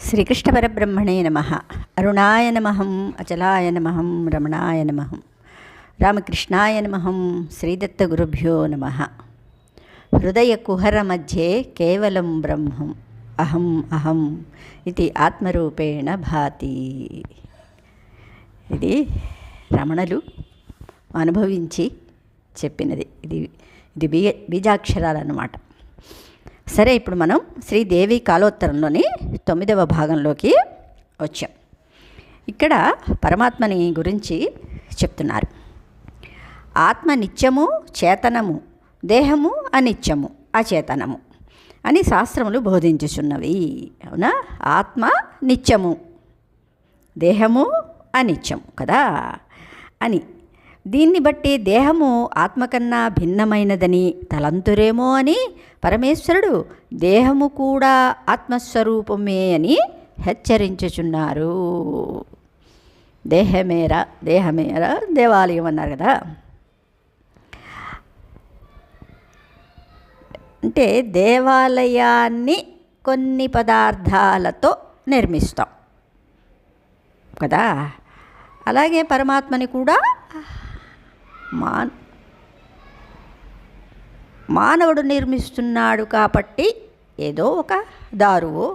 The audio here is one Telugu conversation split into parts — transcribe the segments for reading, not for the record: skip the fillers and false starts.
శ్రీకృష్ణ పరబ్రహ్మణే నమః. అరుణాయ నమః, అచలాయ నమః, రమణాయ నమః, రామకృష్ణాయ నమః. శ్రీదత్తగురుభ్యో నమః. హృదయ కుహర మధ్యే కేవలం బ్రహ్మం అహం అహం ఇది ఆత్మరూపేణ భాతి. ఇది రమణులు అనుభవించి చెప్పినది. ఇది బీజాక్షరాలు అన్నమాట. సరే, ఇప్పుడు మనం శ్రీదేవి కాలోత్తరంలోని 9వ భాగంలోకి వచ్చాం. ఇక్కడ పరమాత్మని గురించి చెప్తున్నారు. ఆత్మ నిత్యము చేతనము, దేహము అనిత్యము అచేతనము అని శాస్త్రములు బోధించుచున్నవి. అవునా? ఆత్మ నిత్యము, దేహము అనిత్యము కదా అని. దీన్ని బట్టి దేహము ఆత్మకన్నా భిన్నమైనదని తలంతురేమో అని పరమేశ్వరుడు దేహము కూడా ఆత్మస్వరూపమే అని హెచ్చరించుచున్నారు. దేహమేరా దేవాలయం అన్నారు కదా. అంటే దేవాలయాన్ని కొన్ని పదార్థాలతో నిర్మిస్తాం కదా. అలాగే పరమాత్మని కూడా మానవుడు నిర్మిస్తున్నాడు కాబట్టి ఏదో ఒక దారువో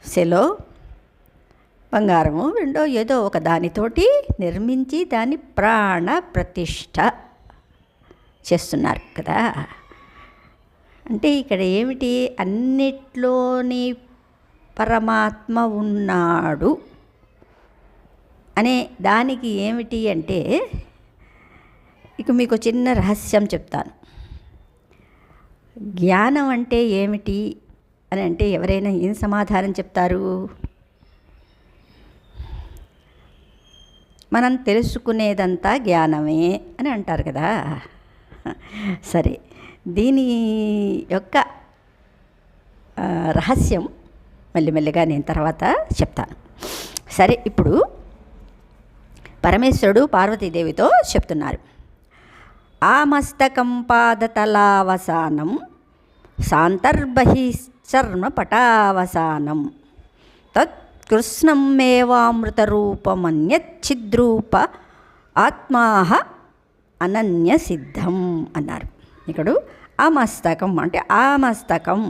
సెలో బంగారము రెండో ఏదో ఒక దానితోటి నిర్మించి దాన్ని ప్రాణ ప్రతిష్ఠ చేస్తున్నారు కదా. అంటే ఇక్కడ ఏమిటి? అన్నిట్లోని పరమాత్మ ఉన్నాడు అనే దానికి ఏమిటి అంటే, ఇక మీకు చిన్న రహస్యం చెప్తాను. జ్ఞానం అంటే ఏమిటి అని అంటే ఎవరైనా ఏం సమాధానం చెప్తారు? మనం తెలుసుకునేదంతా జ్ఞానమే అని అంటారు కదా. సరే, దీని యొక్క రహస్యం మెల్లిమెల్లిగా నేను తర్వాత చెప్తాను. సరే, ఇప్పుడు పరమేశ్వరుడు పార్వతీదేవితో చెప్తున్నారు. ఆమస్తకం పాదతలావసానం సాంతర్బహిశ్చర్మ పటావసానం తత్కృష్ణం మేవామృతరూపమన్యచ్చిద్రూప ఆత్మాహ అనన్య సిద్ధం అన్నారు. ఇక్కడ ఆమస్తకం అంటే ఆమస్తకం,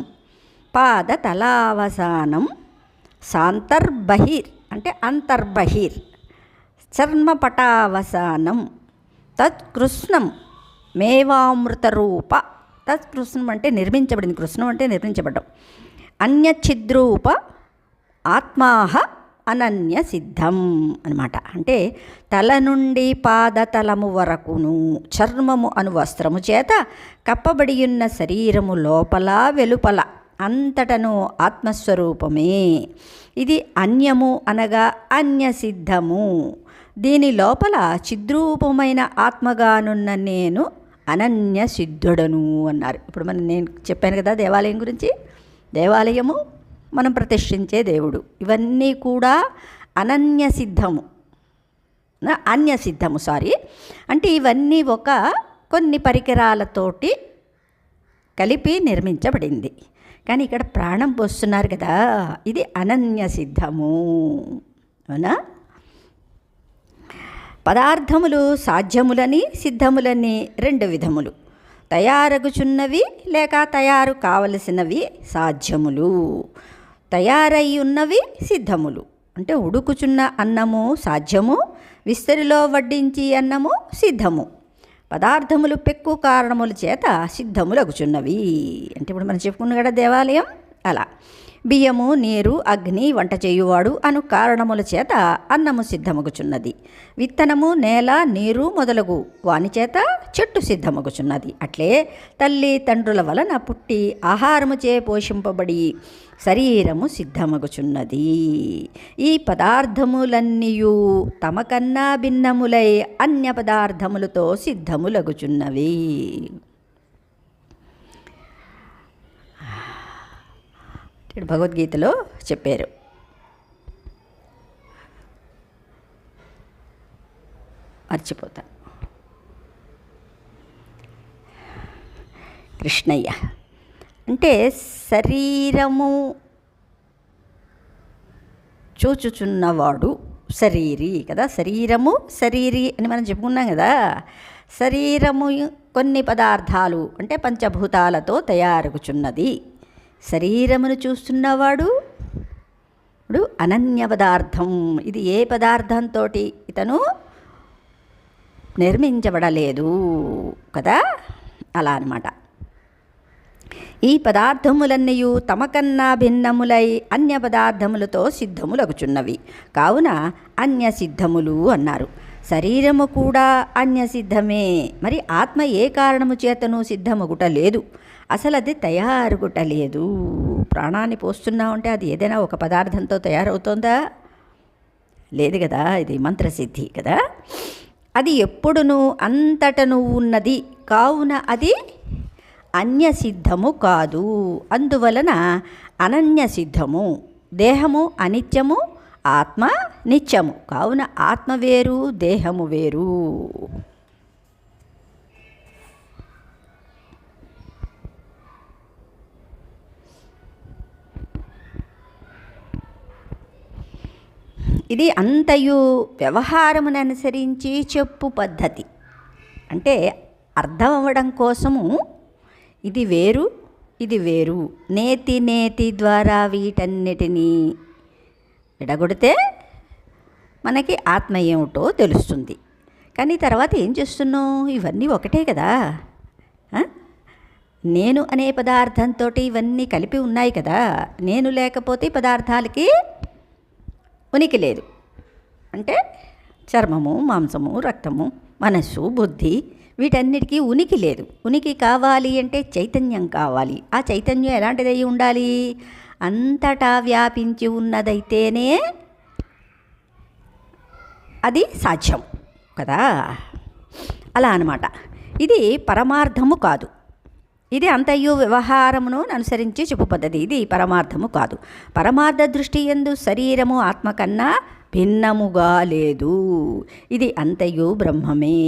పాదతలావసానం, సాంతర్బహిర్ అంటే అంతర్బహిర్, చర్మపటావసానం, తత్కృష్ణం మేవామృత రూప. తత్కృష్ణం అంటే నిర్మించబడింది, కృష్ణం అంటే నిర్మించబడ్డం. అన్యఛిద్రూప ఆత్మాహ అనన్య సిద్ధం అనమాట. అంటే తల నుండి పాదతలము వరకును చర్మము అను వస్త్రము చేత కప్పబడి ఉన్న శరీరము లోపల వెలుపల అంతటను ఆత్మస్వరూపమే. ఇది అన్యము అనగా అన్యసిద్ధము. దీని లోపల చిద్రూపమైన ఆత్మగానున్న నేను అనన్య సిద్ధుడను అన్నారు. ఇప్పుడు నేను చెప్పాను కదా దేవాలయం గురించి. దేవాలయము మనం ప్రతిష్ఠించే దేవుడు. ఇవన్నీ కూడా అన్యసిద్ధము అంటే ఇవన్నీ కొన్ని పరికరాలతోటి కలిపి నిర్మించబడింది. కానీ ఇక్కడ ప్రాణం పోస్తున్నారు కదా, ఇది అనన్య సిద్ధము. అవునా? పదార్థములు సాధ్యములని సిద్ధములని 2 విధములు. తయారగుచున్నవి లేక తయారు కావలసినవి సాధ్యములు, తయారై ఉన్నవి సిద్ధములు. అంటే ఉడుకుచున్న అన్నము సాధ్యము, విస్తరిలో వడ్డించి అన్నము సిద్ధము. పదార్థములు పెక్కు కారణముల చేత సిద్ధములగుచున్నవి. అంటే ఇప్పుడు మనం చెప్పుకున్నాం కదా దేవాలయం. అలా బియ్యము, నీరు, అగ్ని, వంట చేయువాడు అను కారణముల చేత అన్నము సిద్ధమగుచున్నది. విత్తనము, నేల, నీరు మొదలగు వాని చేత చెట్టు సిద్ధమగుచున్నది. అట్లే తల్లి తండ్రుల వలన పుట్టి ఆహారముచే పోషింపబడి శరీరము సిద్ధమగుచున్నది. ఈ పదార్థములన్నీయు తమకన్నా భిన్నములై అన్య పదార్థములతో సిద్ధములగుచున్నవి. భగవద్గీతలో చెప్పారు. మర్చిపోతాను. కృష్ణయ్య అంటే శరీరము చూచుచున్నవాడు శరీరి కదా. శరీరము శరీరి అని మనం చెప్పుకున్నాం కదా. శరీరము కొన్ని పదార్థాలు అంటే పంచభూతాలతో తయారుగుచున్నది. శరీరమును చూస్తున్నవాడు అనన్య పదార్థం. ఇది ఏ పదార్థంతో ఇతను నిర్మించబడలేదు కదా. అలా అన్నమాట. ఈ పదార్థములన్నీ తమకన్నా భిన్నములై అన్య పదార్థములతో సిద్ధములగుచున్నవి కావున అన్య సిద్ధములు అన్నారు. శరీరము కూడా అన్యసిద్ధమే. మరి ఆత్మ ఏ కారణము చేతను సిద్ధమగుట లేదు, అసలు అది తయారుగుట లేదు. ప్రాణాన్ని పోస్తున్నామంటే అది ఏదైనా ఒక పదార్థంతో తయారవుతుందా? లేదు కదా. ఇది మంత్రసిద్ధి కదా. అది ఎప్పుడునూ అంతటను ఉన్నది కావున అది అన్యసిద్ధము కాదు. అందువలన అనన్యసిద్ధము. దేహము అనిత్యము, ఆత్మ నిత్యము. కావున ఆత్మ వేరు, దేహము వేరు. ఇది అంతయు వ్యవహారమును అనుసరించి చెప్పు పద్ధతి. అంటే అర్థం అవ్వడం కోసము ఇది వేరు, ఇది వేరు. నేతి నేతి ద్వారా వీటన్నిటినీ విడగొడితే మనకి ఆత్మ ఏమిటో తెలుస్తుంది. కానీ తర్వాత ఏం చేస్తున్నావు? ఇవన్నీ ఒకటే కదా. నేను అనే పదార్థంతో ఇవన్నీ కలిపి ఉన్నాయి కదా. నేను లేకపోతే పదార్థాలకి ఉనికి లేదు. అంటే చర్మము, మాంసము, రక్తము, మనస్సు, బుద్ధి వీటన్నిటికీ ఉనికి లేదు. ఉనికి కావాలి అంటే చైతన్యం కావాలి. ఆ చైతన్యం ఎలాంటిదై ఉండాలి? అంతటా వ్యాపించి ఉన్నదైతేనే అది సాధ్యం కదా. అలా అన్నమాట. ఇది పరమార్థము కాదు. ఇది అంతయు వ్యవహారమును అనుసరించి చెప్పు పద్ధతి. ఇది పరమార్థము కాదు. పరమార్థ దృష్టి యందు శరీరము ఆత్మ కన్నా భిన్నముగా లేదు. ఇది అంతయు బ్రహ్మమే.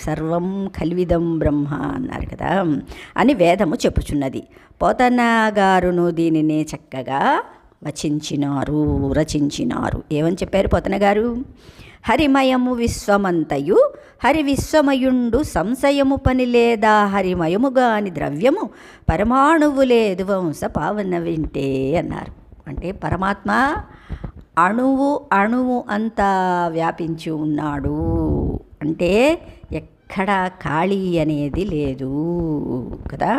సర్వం ఖల్విదం బ్రహ్మ అన్నారు కదా అని వేదము చెప్పుచున్నది. పోతన గారును దీనినే చక్కగా రచించినారు. ఏమని చెప్పారు పోతన గారు? హరిమయము విశ్వమంతయు హరి విశ్వమయుండు సంశయము పని లేదా హరిమయముగాని ద్రవ్యము పరమాణువు లేదు వంశ పావన వింటే అన్నారు. అంటే పరమాత్మ అణువు అంతా వ్యాపించి ఉన్నాడు. అంటే ఎక్కడ ఖాళీ అనేది లేదు కదా.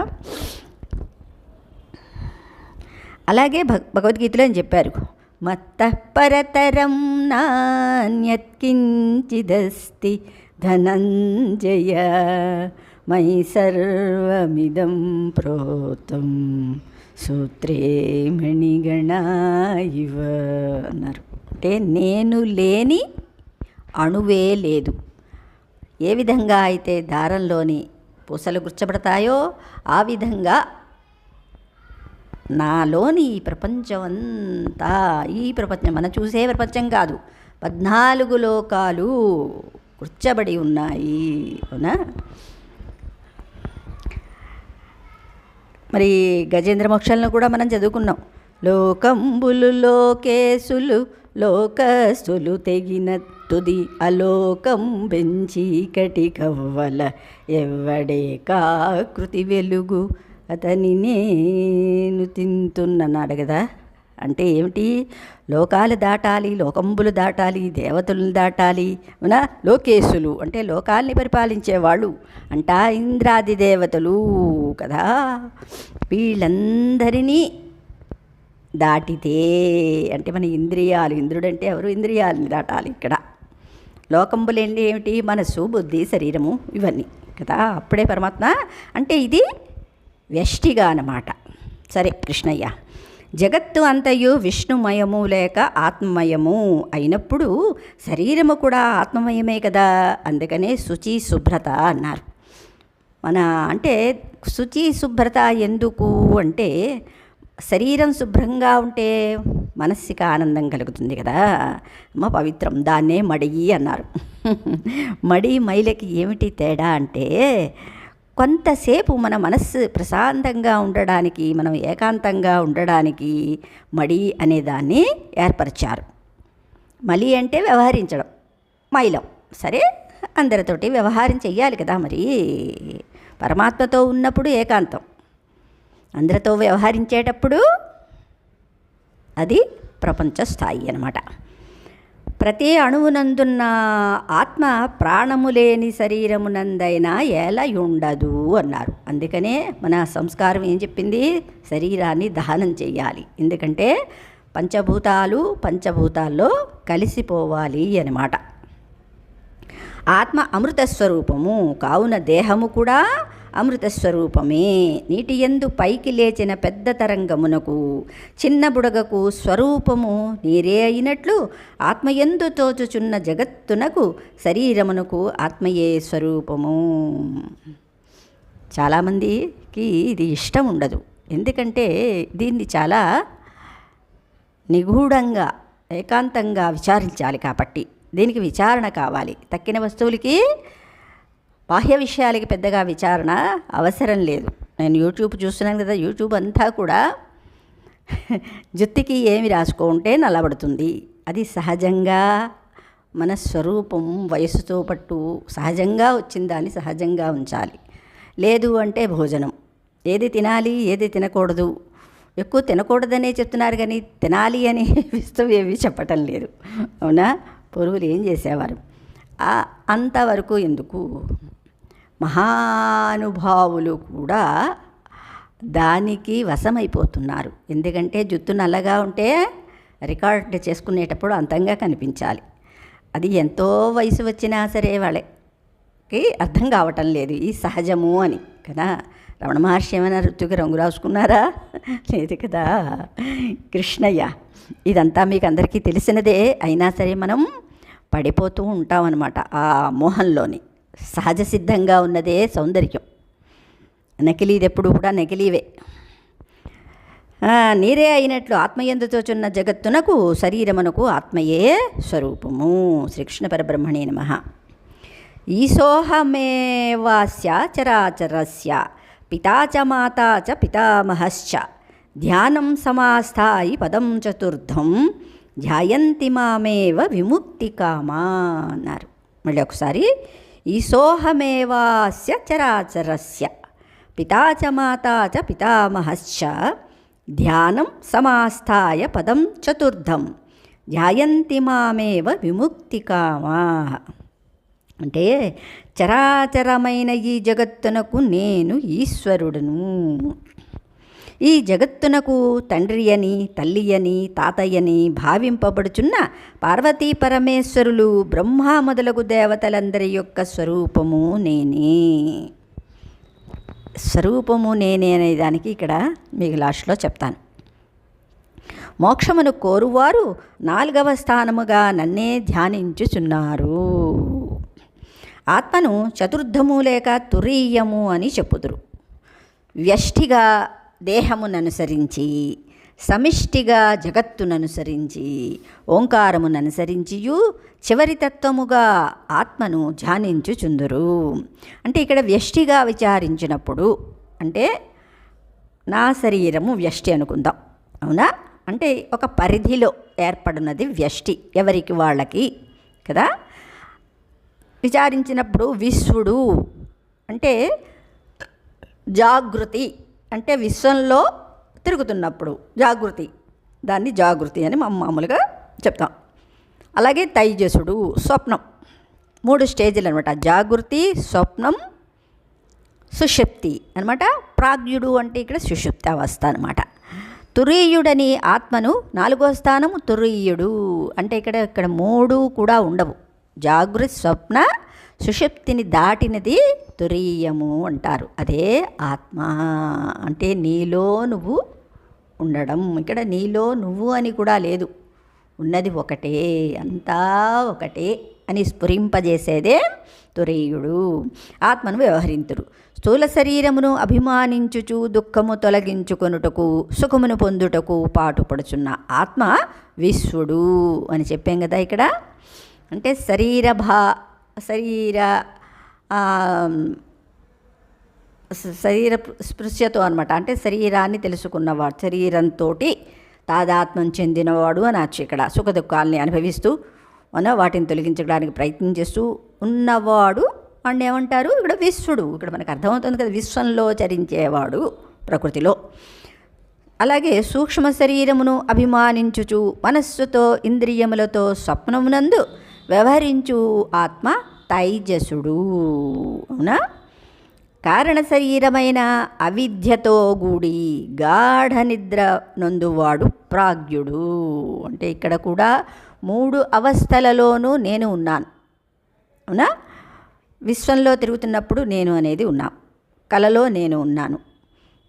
అలాగే భగవద్గీతలో అని చెప్పారు, మత్తః పరతరం నాన్యత్కించిదస్తి ధనంజయ మయి సర్వమిదం ప్రోతం సూత్రే మణిగణా ఇవ అన్నారు. అంటే నేను లేని అణువే లేదు. ఏ విధంగా అయితే దారంలోని పూసలు గుర్చబడతాయో ఆ విధంగా నాలోని ఈ ప్రపంచం అంతా, ఈ ప్రపంచం మనం చూసే ప్రపంచం కాదు, 14 లోకాలు కూర్చబడి ఉన్నాయి. అవునా? మరి గజేంద్ర మోక్షాలను కూడా మనం చదువుకున్నాం. లోకంబులు లోకేశులు లోకస్తులు తెగిన తుది అలోకం బెంచి కటి కవ్వల ఎవ్వడే కాకృతి వెలుగు అతని నేను తింటున్నాడు కదా. అంటే ఏమిటి? లోకాలు దాటాలి, లోకంబులు దాటాలి, దేవతలను దాటాలి. అవునా? లోకేశులు అంటే లోకాల్ని పరిపాలించేవాళ్ళు అంట, ఇంద్రాది దేవతలు కదా. వీళ్ళందరినీ దాటితే అంటే మన ఇంద్రియాలు, ఇంద్రుడంటే ఎవరు? ఇంద్రియాలని దాటాలి. ఇక్కడ లోకంబులు ఏంటి? ఏమిటి? మనస్సు, బుద్ధి, శరీరము ఇవన్నీ కదా. అప్పుడే పరమాత్మ. అంటే ఇది వ్యష్టిగా అన్నమాట. సరే కృష్ణయ్య, జగత్తు అంతయు విష్ణుమయము లేక ఆత్మమయము అయినప్పుడు శరీరము కూడా ఆత్మమయమే కదా. అందుకనే శుచి శుభ్రత అన్నారు. మన అంటే శుచి శుభ్రత ఎందుకు అంటే శరీరం శుభ్రంగా ఉంటే మనస్సుకి ఆనందం కలుగుతుంది కదా. అమ్మ పవిత్రం, దాన్నే మడి అన్నారు. మడి మైలకి ఏమిటి తేడా అంటే కొంతసేపు మన మనస్సు ప్రశాంతంగా ఉండడానికి, మనం ఏకాంతంగా ఉండడానికి మడి అనేదాన్ని ఏర్పరిచారు. మలి అంటే వ్యవహరించడం, మైలం. సరే, అందరితోటి వ్యవహారం చెయ్యాలి కదా మరి. పరమాత్మతో ఉన్నప్పుడు ఏకాంతం, అందరితో వ్యవహరించేటప్పుడు అది ప్రపంచ స్థాయి అన్నమాట. ప్రతి అణువునందున్న ఆత్మ ప్రాణము లేని శరీరమునందైనా ఎలా ఉండదు అన్నారు. అందుకనే మన సంస్కారం ఏం చెప్పింది? శరీరాన్ని దహనం చేయాలి. ఎందుకంటే పంచభూతాల్లో కలిసిపోవాలి అన్నమాట. ఆత్మ అమృత స్వరూపము కావున దేహము కూడా అమృత స్వరూపమే. నీటి యందు పైకి లేచిన పెద్ద తరంగమునకు చిన్న బుడగకు స్వరూపము నీరే అయినట్లు ఆత్మయందు తోచుచున్న జగత్తునకు శరీరమునకు ఆత్మయే స్వరూపము. చాలామందికి ఇది ఇష్టం ఉండదు. ఎందుకంటే దీన్ని చాలా నిగూఢంగా ఏకాంతంగా విచారించాలి కాబట్టి దీనికి విచారణ కావాలి. తక్కిన వస్తువులకి బాహ్య విషయాలకి పెద్దగా విచారణ అవసరం లేదు. నేను యూట్యూబ్ చూస్తున్నాను కదా, యూట్యూబ్ అంతా కూడా జుత్తికి ఏమి రాసుకుంటే నల్లబడుతుంది. అది సహజంగా మన స్వరూపం వయస్సుతో పట్టు సహజంగా వచ్చిన దాన్ని సహజంగా ఉంచాలి. లేదు అంటే భోజనం ఏది తినాలి ఏది తినకూడదు, ఎక్కువ తినకూడదనే చెప్తున్నారు కానీ తినాలి అని విస్తు ఏవి చెప్పటం లేదు. అవునా? పూర్వులు ఏం చేసేవారు? అంతవరకు ఎందుకు? మహానుభావులు కూడా దానికి వశమైపోతున్నారు. ఎందుకంటే జుత్తు నల్లగా ఉంటే రికార్డ్ చేసుకునేటప్పుడు అంతంగా కనిపించాలి. అది ఎంతో వయసు వచ్చినా సరే వాళ్ళకి అర్థం కావటం లేదు ఈ సహజము అని కదా. రమణ మహర్షి ఏమైనా ఋతుకి రంగు రాసుకున్నారా? లేదు కదా. కృష్ణయ్య, ఇదంతా మీకు అందరికీ తెలిసినదే. అయినా సరే మనం పడిపోతూ ఉంటామన్నమాట ఆ మోహంలోని. సహజ సిద్ధంగా ఉన్నదే సౌందర్యం. నకిలీది ఎప్పుడు కూడా నకిలీవే. నీరే అయినట్లు ఆత్మయందు తోచున్న జగత్తునకు శరీరమునకు ఆత్మయే స్వరూపము. శ్రీకృష్ణ పరబ్రహ్మణే నమః. ఈశోహమేవాస్య చరాచరస్య పితా చ మాతా చ పితామహశ్చ ధ్యానం సమాస్థాయి పదం చతుర్థం ధ్యాయంతి మామేవ విముక్తి కామా అన్నారు. మళ్ళీ ఒకసారి, ఈశోహమేవాస్య చరాచరస్య పితా చ మాతా చ పితామహశ్చ ధ్యానం సమాస్థాయ పదం చతుర్థం ధ్యాయంతి మామేవ విముక్తి కామా. అంటే చరాచరమైన ఈ జగత్తునకు నేను ఈశ్వరుడును. ఈ జగత్తునకు తండ్రి అని, తల్లి అని, తాతయ్యని భావింపబడుచున్న పార్వతీ పరమేశ్వరులు, బ్రహ్మ మొదలగు దేవతలందరి యొక్క స్వరూపము నేనే. స్వరూపము నేనే అనే దానికి ఇక్కడ మీకు లాస్ట్లో చెప్తాను. మోక్షమును కోరువారు 4వ స్థానముగా నన్నే ధ్యానించుచున్నారు. ఆత్మను చతుర్థము లేక తురీయము అని చెప్పుదురు. వ్యష్టిగా దేహముననుసరించి, సమిష్టిగా జగత్తుననుసరించి, ఓంకారముననుసరించియు చివరి తత్వముగా ఆత్మను ధ్యానించుచుందురు. అంటే ఇక్కడ వ్యష్టిగా విచారించినప్పుడు అంటే నా శరీరము వ్యష్టి అనుకుందాం. అవునా? అంటే ఒక పరిధిలో ఏర్పడినది వ్యష్టి, ఎవరికి వాళ్ళకి కదా. విచారించినప్పుడు విశ్వడు అంటే జాగృతి, అంటే విశ్వంలో తిరుగుతున్నప్పుడు జాగృతి, దాన్ని జాగృతి అని మామూలుగా చెప్తాం. అలాగే తైజసుడు, స్వప్నం, 3 స్టేజీలు అనమాట. జాగృతి, స్వప్నం, సుషుప్తి అనమాట. ప్రాజ్ఞుడు అంటే ఇక్కడ సుషుప్తి అవస్థ అనమాట. తురీయుడని ఆత్మను 4వ స్థానము తురీయుడు అంటే ఇక్కడ 3 కూడా ఉండవు. జాగృతి, స్వప్న, సుషుప్తిని దాటినది తురీయము అంటారు. అదే ఆత్మ అంటే నీలో నువ్వు ఉండడం. ఇక్కడ నీలో నువ్వు అని కూడా లేదు, ఉన్నది ఒకటే, అంతా ఒకటే అని స్ఫురింపజేసేదే తురీయుడు. ఆత్మను వ్యవహరింతుడు. స్థూల శరీరమును అభిమానించుచు దుఃఖము తొలగించుకొనుటకు సుఖమును పొందుటకు పాటుపడుచున్న ఆత్మ విశ్వడు అని చెప్పాం కదా. ఇక్కడ అంటే శరీర స్పృశ్యతో అనమాట. అంటే శరీరాన్ని తెలుసుకున్నవాడు, శరీరంతో తాదాత్మ్యం చెందినవాడు అనొచ్చు. ఇక్కడ సుఖ దుఃఖాలని అనుభవిస్తూ వాటిని తొలగించడానికి ప్రయత్నం చేస్తూ ఉన్నవాడు అని ఏమంటారు? ఇక్కడ విశ్వడు. ఇక్కడ మనకు అర్థమవుతుంది కదా, విశ్వంలో చరించేవాడు ప్రకృతిలో. అలాగే సూక్ష్మ శరీరమును అభిమానించుచు మనస్సుతో ఇంద్రియములతో స్వప్నమునందు వ్యవహరించు ఆత్మ తైజసుడు. అవునా? కారణ శరీరమైన అవిద్యతో కూడి గాఢ నిద్ర నొందువాడు ప్రాజ్ఞుడు. అంటే ఇక్కడ కూడా 3 అవస్థలలోనూ నేను ఉన్నాను. అవునా? విశ్వంలో తిరుగుతున్నప్పుడు నేను అనేది ఉన్నా, కలలో నేను ఉన్నాను,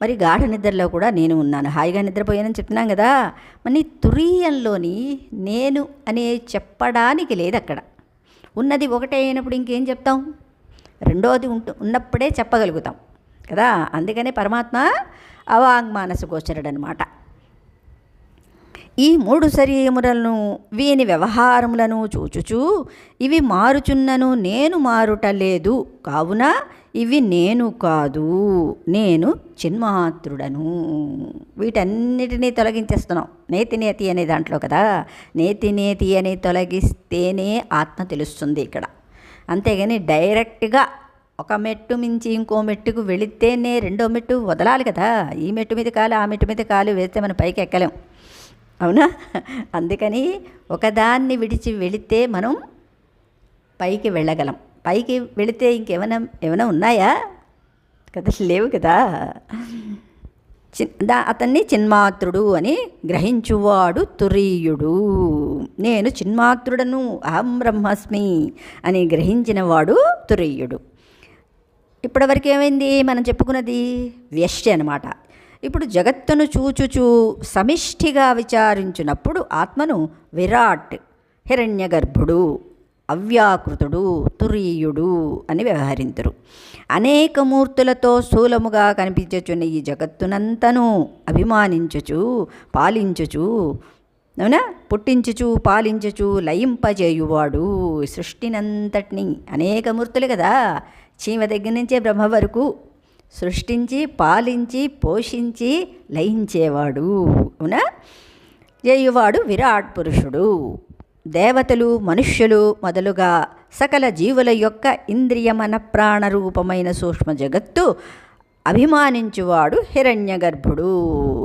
మరి గాఢ నిద్రలో కూడా నేను ఉన్నాను. హాయిగా నిద్రపోయానని చెప్తున్నాం కదా. మరి తురీయంలోని నేను అనే చెప్పడానికి లేదు. అక్కడ ఉన్నది ఒకటే అయినప్పుడు ఇంకేం చెప్తాం? రెండోది ఉన్నప్పుడే చెప్పగలుగుతాం కదా. అందుకనే పరమాత్మ అవాంగ్మానస గోచరుడు అనమాట. ఈ 3 శరీరములను వీని వ్యవహారములను చూచుచూ ఇవి మారుచున్నను నేను మారుటలేదు, కావున ఇవి నేను కాదు, నేను చిన్మాత్రుడను. వీటన్నిటినీ తొలగించేస్తున్నాం. నేతి అనే దాంట్లో కదా, నేతి అని తొలగిస్తేనే ఆత్మ తెలుస్తుంది ఇక్కడ. అంతేగాని డైరెక్ట్గా ఒక మెట్టు మించి ఇంకో మెట్టుకు వెళితేనే రెండో మెట్టు వదలాలి కదా. ఈ మెట్టు మీద కాలు ఆ మెట్టు మీద కాలు వేస్తే మనం పైకి ఎక్కలేం. అవునా? అందుకని ఒకదాన్ని విడిచి వెళితే మనం పైకి వెళ్ళగలం. పైకి వెళితే ఏమైనా ఉన్నాయా కదా? లేవు కదా. అతన్ని చిన్మాత్రుడు అని గ్రహించువాడు తురీయుడు. నేను చిన్మాత్రుడను, అహం బ్రహ్మస్మి అని గ్రహించినవాడు తురీయుడు. ఇప్పటివరకు ఏమైంది? మనం చెప్పుకున్నది వ్యష్టి అనమాట. ఇప్పుడు జగత్తును చూచుచూ సమిష్టిగా విచారించినప్పుడు ఆత్మను విరాట్, హిరణ్యగర్భుడు, అవ్యాకృతుడు, తురీయుడు అని వ్యవహరింతురు. అనేక మూర్తులతో స్థూలముగా కనిపించుచున్న ఈ జగత్తునంతను అభిమానించుచు పాలించుచు, అవునా, పుట్టించుచు పాలించుచు లయింపజేయువాడు. సృష్టినంతటిని అనేక మూర్తులు కదా, చీమ దగ్గర నుంచే బ్రహ్మ వరకు సృష్టించి పాలించి పోషించి లయించేవాడు. అవునా? చేయువాడు విరాట్ పురుషుడు. దేవతలు, మనుష్యులు మొదలుగా సకల జీవుల యొక్క ఇంద్రియమన ప్రాణరూపమైన సూక్ష్మ జగత్తు అభిమానించువాడు హిరణ్యగర్భుడు.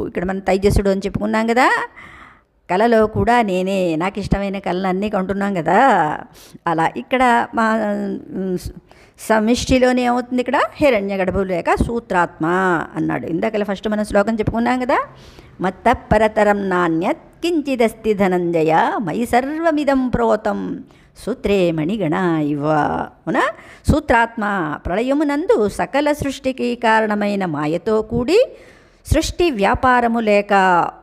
ఇక్కడ మనం తైజసుడు అని చెప్పుకున్నాం కదా. కళలో కూడా నేనే, నాకు ఇష్టమైన కళలన్నీ కొంటున్నాం కదా. అలా ఇక్కడ మా సమిష్టిలోనే ఏమవుతుంది? ఇక్కడ హిరణ్యగర్భుడు లేక సూత్రాత్మ అన్నాడు. ఇందాక ఫస్ట్ మనం శ్లోకం చెప్పుకున్నాం కదా. మత్త పరతరం నాణ్యత్ కించిదస్తి ధనంజయ మయి సర్వమిదం ప్రోతం సూత్రే మణిగణ ఇవ. అవునా? సూత్రాత్మ ప్రళయమునందు సకల సృష్టికి కారణమైన మాయతో కూడి సృష్టి వ్యాపారము లేక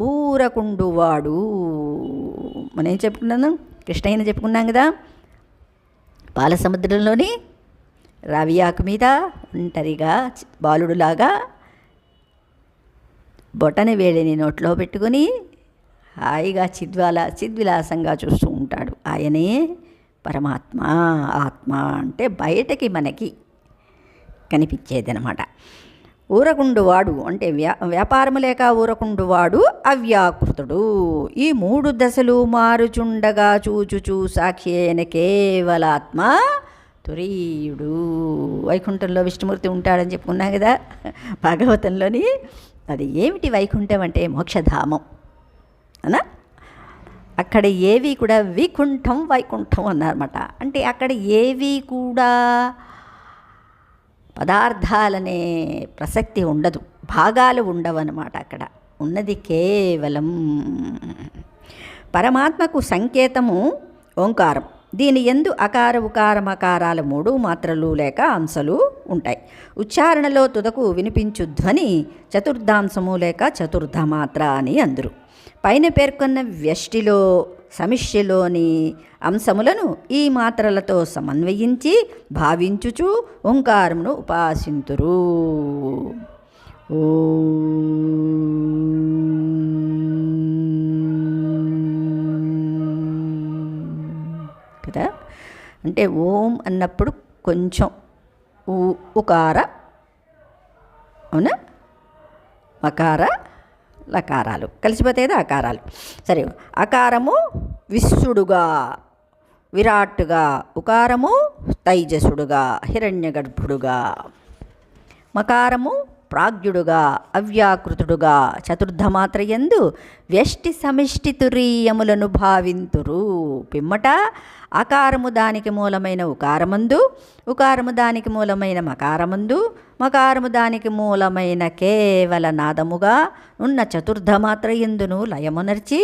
ఊరకుండువాడు. మనం ఏం చెప్పుకున్నాను? కృష్ణయ్యని చెప్పుకున్నాం కదా. పాలసముద్రంలోని రావియాకు మీద ఒంటరిగా బాలుడులాగా బొటని వేలిని నోట్లో పెట్టుకుని హాయిగా చిద్విలాసంగా చూస్తూ ఉంటాడు. ఆయనే పరమాత్మ. ఆత్మ అంటే బయటకి మనకి కనిపించేదనమాట. ఊరకుండువాడు అంటే వ్యాపారము లేక ఊరకుండువాడు అవ్యాకృతుడు. ఈ 3 దశలు మారుచుండగా చూచుచూ సాక్షి అయిన కేవలాత్మ తురీయుడు. వైకుంఠంలో విష్ణుమూర్తి ఉంటాడని చెప్పుకున్నాం కదా భాగవతంలోని. అది ఏమిటి వైకుంఠం అంటే? మోక్షధామం అనా. అక్కడ ఏవి కూడా వికుంఠం వైకుంఠం అన్నారన్నమాట. అంటే అక్కడ ఏవి కూడా పదార్థాలనే ప్రసక్తి ఉండదు, భాగాలు ఉండవన్నమాట. అక్కడ ఉన్నది కేవలం పరమాత్మకు సంకేతము ఓంకారం. దీని యందు అకార ఉకార మకారాలు 3 మాత్రలు లేక అంశాలు ఉంటాయి. ఉచ్చారణలో తుదకు వినిపించు ధ్వని చతుర్థాంశము లేక చతుర్థ మాత్ర అని అందరు. పైన పేర్కొన్న వ్యష్టిలో సమిష్టిలోని అంశములను ఈ మాత్రలతో సమన్వయించి భావించుచు ఓంకారమును ఉపాసింతురు. కదా. అంటే ఓం అన్నప్పుడు కొంచెం ఉకార, అవునా, మకార లకారాలు కలిసిపోతే కదా అకారాలు. సరే, అకారము విశ్వడుగా విరాట్టుగా, ఉకారము తైజసుడుగా హిరణ్యగర్భుడుగా, మకారము ప్రాజ్ఞుడుగా అవ్యాకృతుడుగా చతుర్థమాత్రయందు వ్యష్టి సమిష్టి తురీయములను భావింతురు. పిమ్మట అకారము దానికి మూలమైన ఉకారమందు, ఉకారము దానికి మూలమైన మకారమందు, మకారము దానికి మూలమైన కేవల నాదముగా ఉన్న చతుర్థమాత్రయందును లయమునర్చి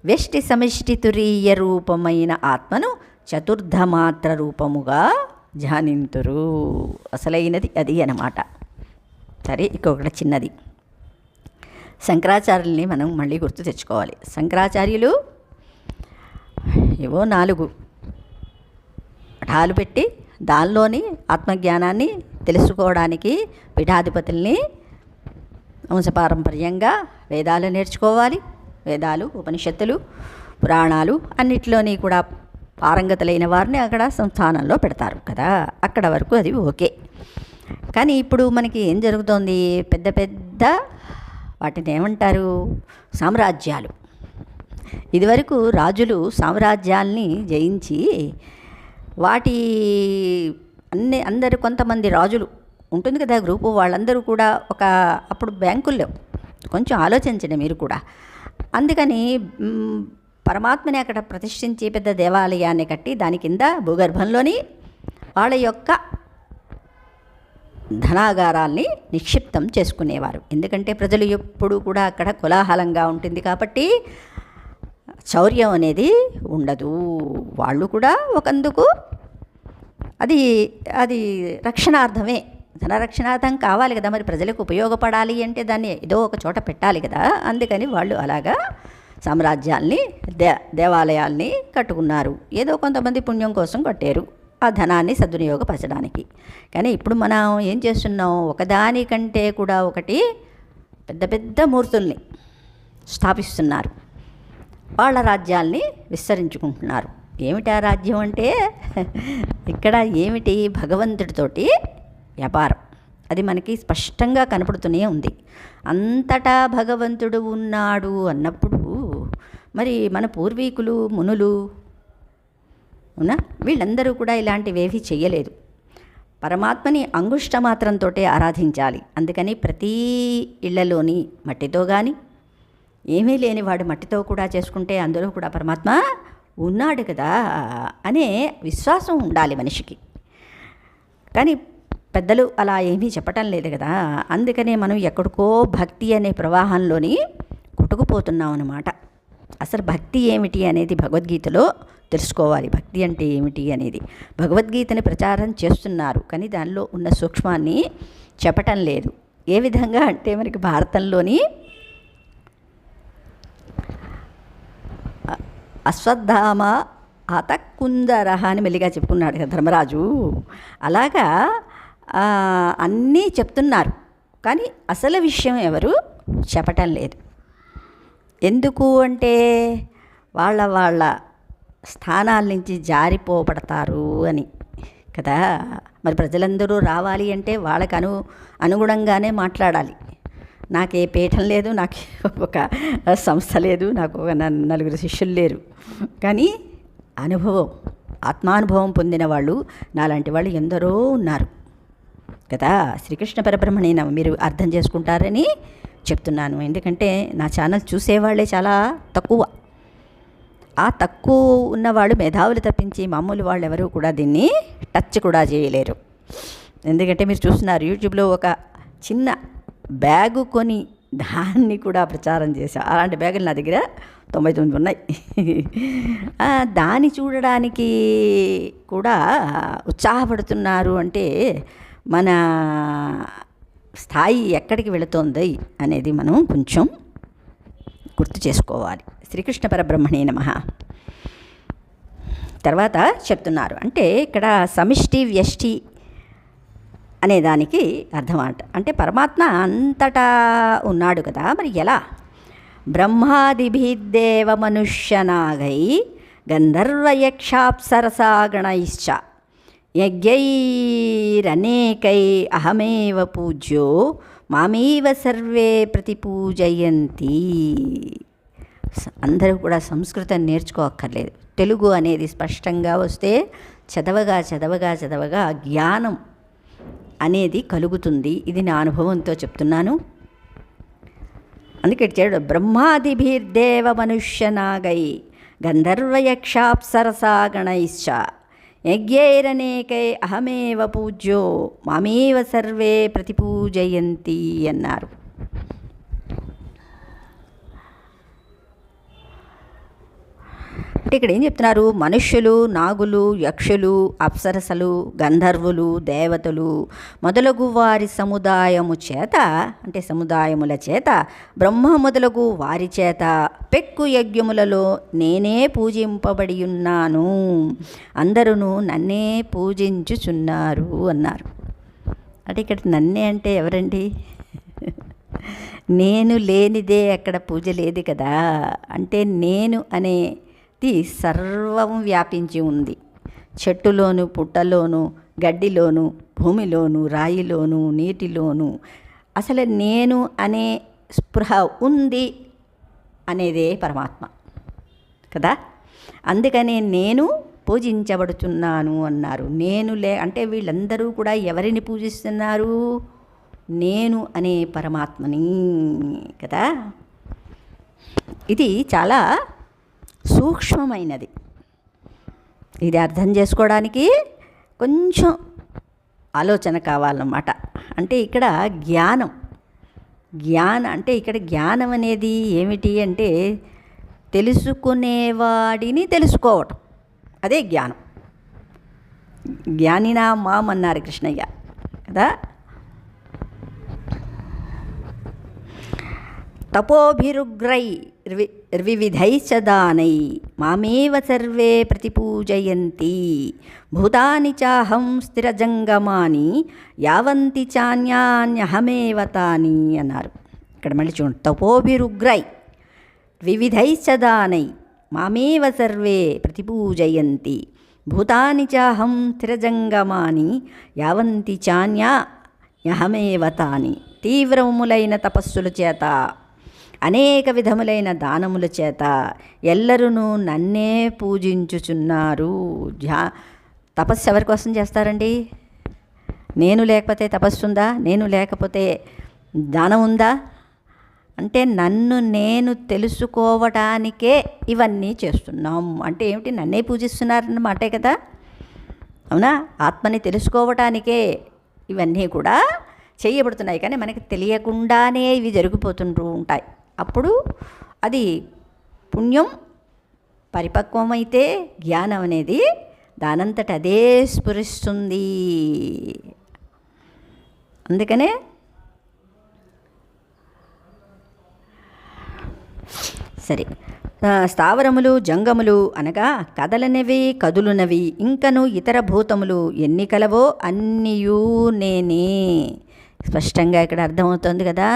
వ్యష్టి సమిష్టి తురీయ రూపమైన ఆత్మను చతుర్థమాత్ర రూపముగా ధ్యానింతురు. అసలైనది అది అన్నమాట. సరే, ఇంకొకటి చిన్నది. శంకరాచార్యుల్ని మనం మళ్ళీ గుర్తు తెచ్చుకోవాలి. శంకరాచార్యులు ఏవో 4 పఠాలు పెట్టి దానిలోని ఆత్మజ్ఞానాన్ని తెలుసుకోవడానికి పీఠాధిపతుల్ని వంశపారంపర్యంగా వేదాలు నేర్చుకోవాలి. వేదాలు, ఉపనిషత్తులు, పురాణాలు అన్నిటిలోని కూడా పారంగతులైన వారిని అక్కడ సంస్థానంలో పెడతారు కదా. అక్కడ వరకు అది ఓకే. కానీ ఇప్పుడు మనకి ఏం జరుగుతోంది, పెద్ద పెద్ద వాటిని ఏమంటారు, సామ్రాజ్యాలు. ఇదివరకు రాజులు సామ్రాజ్యాల్ని జయించి వాటి అందరు కొంతమంది రాజులు ఉంటుంది కదా గ్రూపు, వాళ్ళందరూ కూడా ఒక అప్పుడు బ్యాంకుల్లో కొంచెం ఆలోచించండి మీరు కూడా. అందుకని పరమాత్మని అక్కడ ప్రతిష్ఠించి పెద్ద దేవాలయాన్ని కట్టి దాని కింద భూగర్భంలోని వాళ్ళ యొక్క ధనాగారాల్ని నిక్షిప్తం చేసుకునేవారు. ఎందుకంటే ప్రజలు ఎప్పుడు కూడా అక్కడ కోలాహలంగా ఉంటుంది కాబట్టి చౌర్యం అనేది ఉండదు. వాళ్ళు కూడా ఒకందుకు అది అది రక్షణార్థమే, ధనరక్షణార్థం కావాలి కదా, మరి ప్రజలకు ఉపయోగపడాలి అంటే దాన్ని ఏదో ఒక చోట పెట్టాలి కదా. అందుకని వాళ్ళు అలాగా సామ్రాజ్యాల్ని దేవాలయాల్ని కట్టుకున్నారు. ఏదో కొంతమంది పుణ్యం కోసం కట్టారు, ఆ ధనాన్ని సద్వినియోగపరచడానికి. కానీ ఇప్పుడు మనం ఏం చేస్తున్నాం, ఒకదానికంటే కూడా ఒకటి పెద్ద పెద్ద మూర్తుల్ని స్థాపిస్తున్నారు, వాళ్ళ రాజ్యాల్ని విస్తరించుకుంటున్నారు. ఏమిటి ఆ రాజ్యం అంటే ఇక్కడ ఏమిటి, భగవంతుడితోటి వ్యాపారం. అది మనకి స్పష్టంగా కనపడుతూనే ఉంది. అంతటా భగవంతుడు ఉన్నాడు అన్నప్పుడు మరి మన పూర్వీకులు మునులు అవునా, వీళ్ళందరూ కూడా ఇలాంటివేవి చెయ్యలేదు. పరమాత్మని అంగుష్టమాత్రంతో ఆరాధించాలి. అందుకని ప్రతీ ఇళ్లలోని మట్టితో కానీ ఏమీ లేని వాడు మట్టితో కూడా చేసుకుంటే అందులో కూడా పరమాత్మ ఉన్నాడు కదా అనే విశ్వాసం ఉండాలి మనిషికి. కానీ పెద్దలు అలా ఏమీ చెప్పటం లేదు కదా. అందుకనే మనం ఎక్కడికో భక్తి అనే ప్రవాహంలోని కొట్టుకుపోతున్నాం అన్నమాట. అసలు భక్తి ఏమిటి అనేది భగవద్గీతలో తెలుసుకోవాలి. భక్తి అంటే ఏమిటి అనేది భగవద్గీతని ప్రచారం చేస్తున్నారు, కానీ దానిలో ఉన్న సూక్ష్మాన్ని చెప్పటం లేదు. ఏ విధంగా అంటే మనకి భారతంలోని అశ్వత్థామ హతకుందరహ అని మెల్లిగా చెప్పుకున్నాడు కదా ధర్మరాజు. అలాగా అన్నీ చెప్తున్నారు, కానీ అసలు విషయం ఎవరు చెప్పటం లేదు. ఎందుకు అంటే వాళ్ళ స్థానాల నుంచి జారిపోబడతారు అని కదా. మరి ప్రజలందరూ రావాలి అంటే వాళ్ళకు అనుగుణంగానే మాట్లాడాలి. నాకే పీఠం లేదు, నాకు ఒక సంస్థ లేదు, నాకు ఒక 4 శిష్యులు లేరు, కానీ అనుభవం, ఆత్మానుభవం పొందిన వాళ్ళు నాలాంటి వాళ్ళు ఎందరో ఉన్నారు కదా. శ్రీకృష్ణ పరబ్రహ్మణేన మీరు అర్థం చేసుకుంటారని చెప్తున్నాను. ఎందుకంటే నా ఛానల్ చూసేవాళ్ళే చాలా తక్కువ. ఆ తక్కువ ఉన్నవాళ్ళు మేధావులు తప్పించి మామూలు వాళ్ళు ఎవరు కూడా దీన్ని టచ్ కూడా చేయలేరు. ఎందుకంటే మీరు చూస్తున్నారు యూట్యూబ్లో ఒక చిన్న బ్యాగు కొని దాన్ని కూడా ప్రచారం చేశాం. అలాంటి బ్యాగులు నా దగ్గర 99 ఉన్నాయి. దాన్ని చూడడానికి కూడా ఉత్సాహపడుతున్నారు అంటే మన స్థాయి ఎక్కడికి వెళుతోంది అనేది మనం కొంచెం గుర్తు చేసుకోవాలి. శ్రీకృష్ణ పరబ్రహ్మణే నమః. తర్వాత చెప్తున్నారు అంటే ఇక్కడ సమిష్టి వ్యష్టి అనేదానికి అర్థం అంటే పరమాత్మ అంతటా ఉన్నాడు కదా. మరి ఎలా? బ్రహ్మాదిభిర్దేవ మనుష్యనాగై గంధర్వయక్షాప్సరసాగణైశ్చ యజ్ఞైరనేకై అహమేవ పూజ్యో మామేవ సర్వే ప్రతిపూజయంతి. అందరూ కూడా సంస్కృతం నేర్చుకోక్కర్లేదు. తెలుగు అనేది స్పష్టంగా వస్తే చదవగా చదవగా చదవగా జ్ఞానం అనేది కలుగుతుంది. ఇది నా అనుభవంతో చెప్తున్నాను. అందుకే చేయడు బ్రహ్మాదిభిర్దేవ మనుష్యనాగై గంధర్వయక్షాప్సరసా గణైశ్చ యజ్ఞైరనేకై అహమేవ పూజ్యో మామేవ సర్వే ప్రతిపూజయంతి అన్నారు. అంటే ఇక్కడ ఏం చెప్తున్నారు? మనుష్యులు, నాగులు, యక్షులు, అప్సరసలు, గంధర్వులు, దేవతలు మొదలగు వారి సముదాయము చేత, అంటే సముదాయముల చేత, బ్రహ్మ మొదలగు వారి చేత పెక్కు యజ్ఞములలో నేనే పూజింపబడి ఉన్నాను. అందరూ నన్నే పూజించుచున్నారు అన్నారు. అంటే ఇక్కడ నన్నే అంటే ఎవరండి? నేను లేనిదే అక్కడ పూజ లేదు కదా. అంటే నేను అనేది సర్వం వ్యాపించి ఉంది. చెట్టులోను, పుట్టలోను, గడ్డిలోను, భూమిలోను, రాయిలోను, నీటిలోను అసలు నేను అనే స్పృహ ఉంది అనేదే పరమాత్మ కదా. అందుకనే నేను పూజించబడుతున్నాను అన్నారు. నేను అంటే వీళ్ళందరూ కూడా ఎవరిని పూజిస్తున్నారు? నేను అనే పరమాత్మని కదా. ఇది చాలా సూక్ష్మమైనది. ఇది అర్థం చేసుకోవడానికి కొంచెం ఆలోచన కావాలన్నమాట. అంటే ఇక్కడ జ్ఞానం అంటే ఇక్కడ జ్ఞానం అనేది ఏమిటి అంటే తెలుసుకునేవాడిని తెలుసుకోవటం, అదే జ్ఞానం. జ్ఞానినా మాం అన్నారు కృష్ణయ్య కదా. తపోభిరుగ్రై వివిధైశ్చ దానై మామేవ సర్వే ప్రతిపూజయంతి భూతాని చాహం స్థిరజంగమాని యావంతి చాన్యాన్యహమేవ తాని అన్నారు. ఇక్కడ మళ్ళీ చూడండి. తపోభిరుగ్రై వివిధైశ్చ దానై మామేవ సర్వే ప్రతిపూజయంతి భూతాని చాహం స్థిరజంగమాని యావంతి చాన్యాన్యహమేవ తాని. తీవ్రములైన తపస్సుల చేత, అనేక విధములైన దానముల చేత ఎల్లరూ నన్నే పూజించుచున్నారు. తపస్సు ఎవరి కోసం చేస్తారండి? నేను లేకపోతే తపస్సు ఉందా? నేను లేకపోతే దానం ఉందా? అంటే నన్ను నేను తెలుసుకోవటానికే ఇవన్నీ చేస్తున్నాం. అంటే ఏమిటి? నన్నే పూజిస్తున్నారన్నమాటే కదా. అవునా? ఆత్మని తెలుసుకోవటానికే ఇవన్నీ కూడా చేయబడుతున్నాయి. కానీ మనకి తెలియకుండానే ఇవి జరిగిపోతుంటూ ఉంటాయి. అప్పుడు అది పుణ్యం పరిపక్వమైతే జ్ఞానం అనేది దానంతట అదే స్ఫురిస్తుంది. అందుకనే సరే, స్థావరములు, జంగములు అనగా కదలనివి, కదులునవి, ఇంకను ఇతర భూతములు ఎన్ని కలవో అన్నియూ నేనే. స్పష్టంగా ఇక్కడ అర్థమవుతుంది కదా.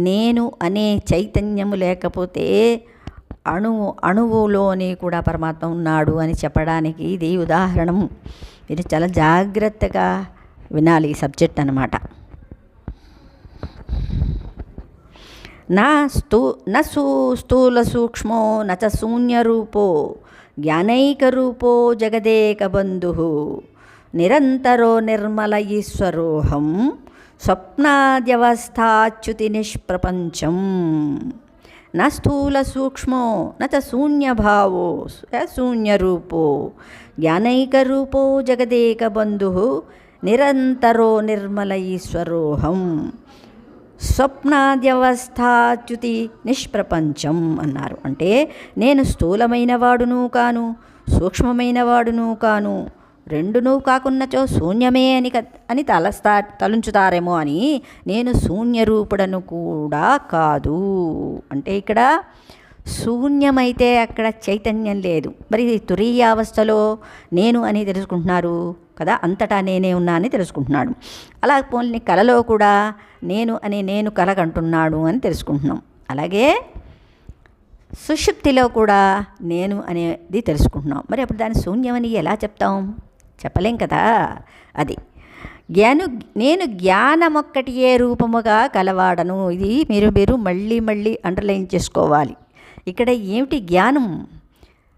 నేను అనే చైతన్యము లేకపోతే అణువులోని కూడా పరమాత్మ ఉన్నాడు అని చెప్పడానికి ఇది ఉదాహరణము. ఇది చాలా జాగ్రత్తగా వినాలి ఈ సబ్జెక్ట్ అన్నమాట. స్థూల సూక్ష్మో నచ శూన్యరూపో జ్ఞానైకరూపో జగదేకబంధు నిరంతరో నిర్మల ఈశ్వరోహం స్వప్నాద్యవస్థాచ్యుతి నిష్ప్రపంచం. న స్థూల సూక్ష్మో నచ శూన్యభావో శూన్యరూపో జ్ఞానైకరూపో జగదేకబంధు నిరంతరో నిర్మల ఈశ్వరోహం స్వప్నాద్యవస్థాచ్యుతి నిష్ప్రపంచం అన్నారు. అంటే నేను స్థూలమైన వాడును కాను, సూక్ష్మమైన వాడును కాను, రెండునూ కాకున్నచో శూన్యమే అని తలుంచుతారేమో అని నేను శూన్యరూపుడను కూడా కాదు. అంటే ఇక్కడ శూన్యమైతే అక్కడ చైతన్యం లేదు. మరి తురీయావస్థలో నేను అని తెలుసుకుంటున్నారు కదా, అంతటా నేనే ఉన్నా అని తెలుసుకుంటున్నాడు. అలా పోల్ని కలలో కూడా నేను కలగంటున్నాడు అని తెలుసుకుంటున్నాం. అలాగే సుషుప్తిలో కూడా నేను అనేది తెలుసుకుంటున్నాం. మరి అప్పుడు దాన్ని శూన్యమని ఎలా చెప్తాం? చెప్పలేం కదా. అది నేను జ్ఞానమొక్కటియే రూపముగా కలవాడను. ఇది మీరు మళ్ళీ అండర్లైన్ చేసుకోవాలి. ఇక్కడ ఏమిటి జ్ఞానం?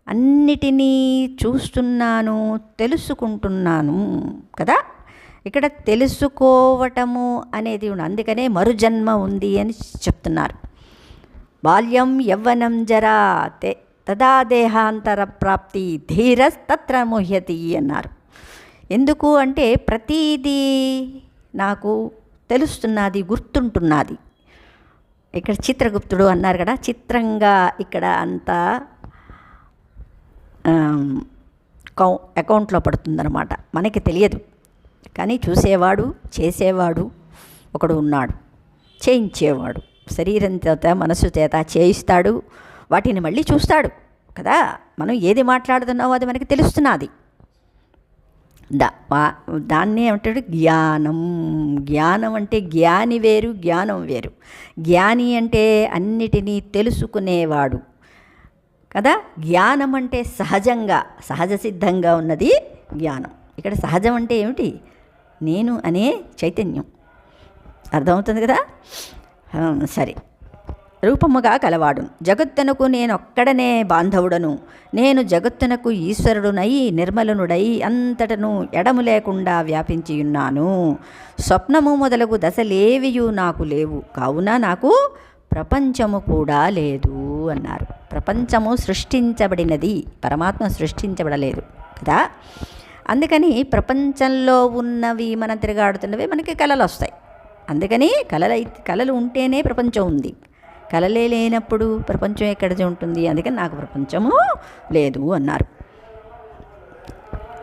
అన్నిటినీ చూస్తున్నాను, తెలుసుకుంటున్నాను కదా. ఇక్కడ తెలుసుకోవటము అనేది అందుకనే మరుజన్మ ఉంది అని చెప్తున్నారు. బాల్యం యవ్వనం జరా తదా దేహాంతర ప్రాప్తి ధీరస్తత్ర ముహ్యతి అన్నారు. ఎందుకు అంటే ప్రతీదీ నాకు తెలుస్తున్నది, గుర్తుంటున్నది. ఇక్కడ చిత్రగుప్తుడు అన్నారు కదా, చిత్రంగా ఇక్కడ అంతా అకౌంట్లో పడుతుందన్నమాట. మనకి తెలియదు, కానీ చూసేవాడు, చేసేవాడు ఒకడు ఉన్నాడు, చేయించేవాడు. శరీరం చేత మనసు చేత చేయిస్తాడు, వాటిని మళ్ళీ చూస్తాడు కదా. మనం ఏది మాట్లాడుతున్నామో అది మనకి తెలుస్తున్నది. దాన్నే ఏమంటాడు జ్ఞానం. జ్ఞానం అంటే జ్ఞాని వేరు, జ్ఞానం వేరు. జ్ఞాని అంటే అన్నిటినీ తెలుసుకునేవాడు కదా. జ్ఞానం అంటే సహజ సిద్ధంగా ఉన్నది జ్ఞానం. ఇక్కడ సహజం అంటే ఏమిటి? నేను అనే చైతన్యం. అర్థమవుతుంది కదా. సరే, రూపముగా కలవాడును. జగత్తునకు నేనొక్కడనే బాంధవుడను. నేను జగత్తునకు ఈశ్వరుడునై నిర్మలునుడై అంతటను ఎడము లేకుండా వ్యాపించియున్నాను. స్వప్నము మొదలగు దశలేవియు నాకు లేవు, కావున నాకు ప్రపంచము కూడా లేదు అన్నారు. ప్రపంచము సృష్టించబడినది, పరమాత్మ సృష్టించబడలేదు కదా. అందుకని ప్రపంచంలో ఉన్నవి మనం తిరగాడుతున్నవి మనకి కళలు వస్తాయి. అందుకని కళలు ఉంటేనే ప్రపంచం ఉంది. కళలే లేనప్పుడు ప్రపంచం ఎక్కడ ఉంటుంది? అందుకని నాకు ప్రపంచము లేదు అన్నారు.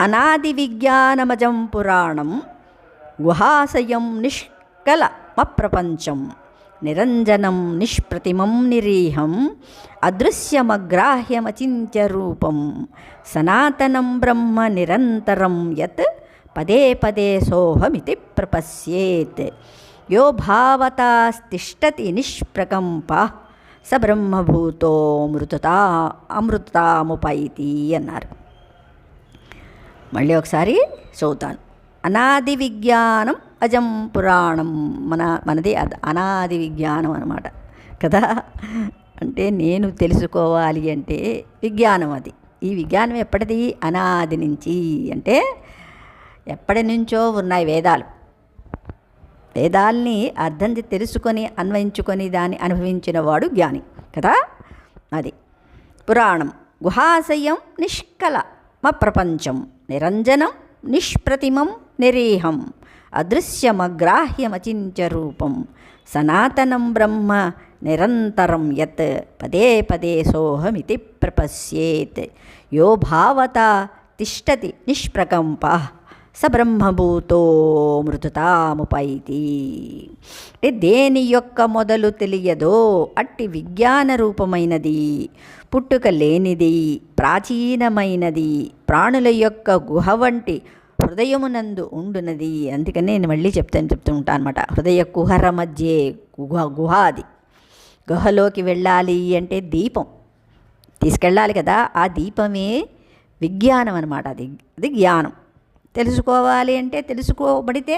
అనాది విజ్ఞానమజం పురాణం గుహాశయం నిష్కలమప్రపంచం నిరంజనం నిష్ప్రతిమం నిరీహం అదృశ్యమగ్రాహ్యమచింత్య రూపం సనాతనం బ్రహ్మ నిరంతరం యత్ పదే పదే సోహమితి ప్రపశ్యేత్ యో భావతాస్తిష్టతి నిష్ప్రకంప స బ్రహ్మభూతో అమృతాముపైతి అన్నారు. మళ్ళీ ఒకసారి చదువుతాను. అనాది విజ్ఞానం అజం పురాణం. మనది అనాది విజ్ఞానం అన్నమాట కదా. అంటే నేను తెలుసుకోవాలి అంటే విజ్ఞానం అది. ఈ విజ్ఞానం ఎప్పటిది? అనాది నుంచి. అంటే ఎప్పటి నుంచో ఉన్నాయి వేదాల్ని అర్థం తెలుసుకొని అన్వయించుకొని దాన్ని అనుభవించిన వాడు జ్ఞాని కదా. అది పురాణం. గుహాశయం నిష్కలమప్రపంచం నిరంజనం నిష్ప్రతిమం నిరీహం అదృశ్యమగ్రాహ్యమచింత్య రూపం సనాతనం బ్రహ్మ నిరంతరం యత్ పదే పదే సోహమితి ప్రపశ్యేత్ యో భావత తిష్టతి నిష్ప్రకంప స బ్రహ్మభూతో మృతుతాముపైతి. అంటే దేని యొక్క మొదలు తెలియదో అట్టి విజ్ఞాన రూపమైనది, పుట్టుక లేనిది, ప్రాచీనమైనది, ప్రాణుల యొక్క గుహ వంటి హృదయమునందు ఉండునది. అందుకని నేను మళ్ళీ చెప్తూ ఉంటాను అనమాట. హృదయ కుహర మధ్యే గుహ అది. గుహలోకి వెళ్ళాలి అంటే దీపం తీసుకెళ్ళాలి కదా. ఆ దీపమే విజ్ఞానం అనమాట. అది జ్ఞానం. తెలుసుకోవాలి అంటే తెలుసుకోబడితే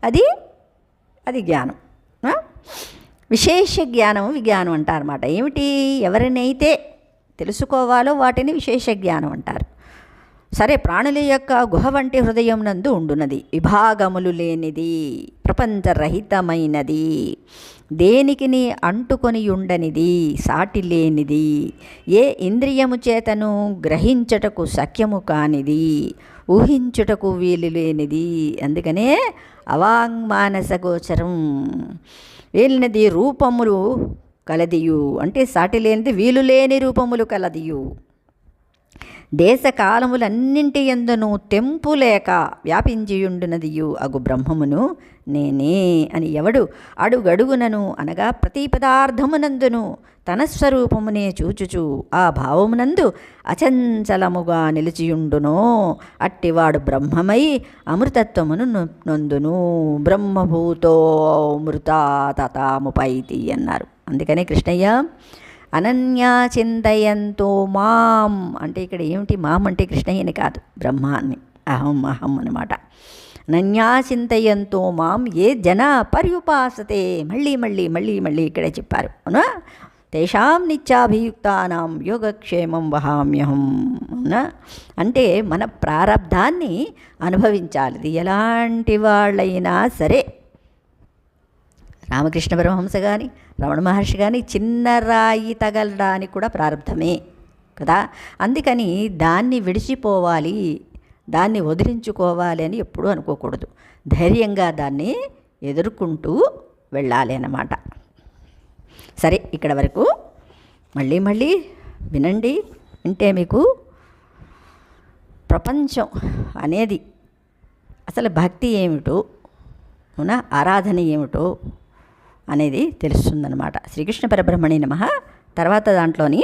అది జ్ఞానం. విశేష జ్ఞానం విజ్ఞానం అంటారన్నమాట. ఏమిటి? ఎవరినైతే తెలుసుకోవాలో వాటిని విశేష జ్ఞానం అంటారు. సరే, ప్రాణుల యొక్క గుహ వంటి హృదయం నందు ఉండునది, విభాగములు లేనిది, ప్రపంచరహితమైనది, దేనికిని అంటుకొని ఉండనిది, సాటి లేనిది, ఏ ఇంద్రియము చేతను గ్రహించటకు శక్యము కానిది, ఊహించుటకు వీలు లేనిది. అందుకనే అవాంగ్మానస గోచరం. వీలినది రూపములు కలదియు, అంటే సాటి లేనిది, వీలు లేని రూపములు కలదియు. దేశకాలములన్నింటి యందును తెంపు లేక వ్యాపించియుండునదియు అగు బ్రహ్మమును నేనే అని ఎవడు అడుగడుగునను అనగా ప్రతి పదార్థమునందును తన స్వరూపమునే చూచుచు ఆ భావమునందు అచంచలముగా నిలిచియుండునో అట్టివాడు బ్రహ్మమై అమృతత్వమును నొందును. బ్రహ్మభూతో అమృతా తతాముపైతి అన్నారు. అందుకనే కృష్ణయ్య అనన్యా చింతయంతో మాం అంటే ఇక్కడ ఏమిటి? మాం అంటే కృష్ణయ్యని కాదు, బ్రహ్మాన్ని. అహం అనమాట. నన్యాచింతయంతో మాం ఏ జన పర్యుపాసతే. మళ్ళీ మళ్ళీ మళ్ళీ మళ్ళీ ఇక్కడే చెప్పారు అవునా. తేషాం నిత్యాభియుక్తానాం యోగక్షేమం వహామ్యహం అవునా. అంటే మన ప్రారబ్ధాన్ని అనుభవించాలి. ఇది ఎలాంటి వాళ్ళైనా సరే, రామకృష్ణ పరమహంస కానీ రమణ మహర్షి కానీ చిన్న రాయి తగలడానికి కూడా ప్రారంధమే కదా. అందుకని దాన్ని విడిచిపోవాలి, దాన్ని వదిలించుకోవాలి అని ఎప్పుడూ అనుకోకూడదు. ధైర్యంగా దాన్ని ఎదుర్కొంటూ వెళ్ళాలి అన్నమాట. సరే, ఇక్కడ వరకు మళ్ళీ మళ్ళీ వినండి. వింటే మీకు ప్రపంచం అనేది అసలు భక్తి ఏమిటో, అవునా, ఆరాధన ఏమిటో అనేది తెలుస్తుందన్నమాట. శ్రీకృష్ణ పరబ్రహ్మణే నమః. తర్వాత దాంట్లోని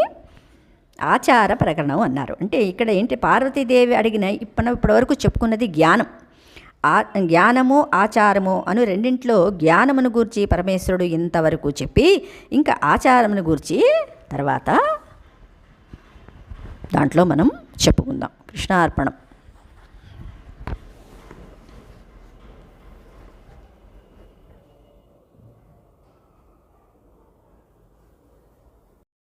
ఆచార ప్రకరణం అన్నారు. అంటే ఇక్కడ ఏంటి, పార్వతీదేవి అడిగిన ఇప్పటివరకు చెప్పుకున్నది జ్ఞానం. జ్ఞానము ఆచారము అను రెండింటిలో జ్ఞానమును గూర్చి పరమేశ్వరుడు ఇంతవరకు చెప్పి, ఇంకా ఆచారమును గూర్చి తర్వాత దాంట్లో మనం చెప్పుకుందాం. కృష్ణార్పణం.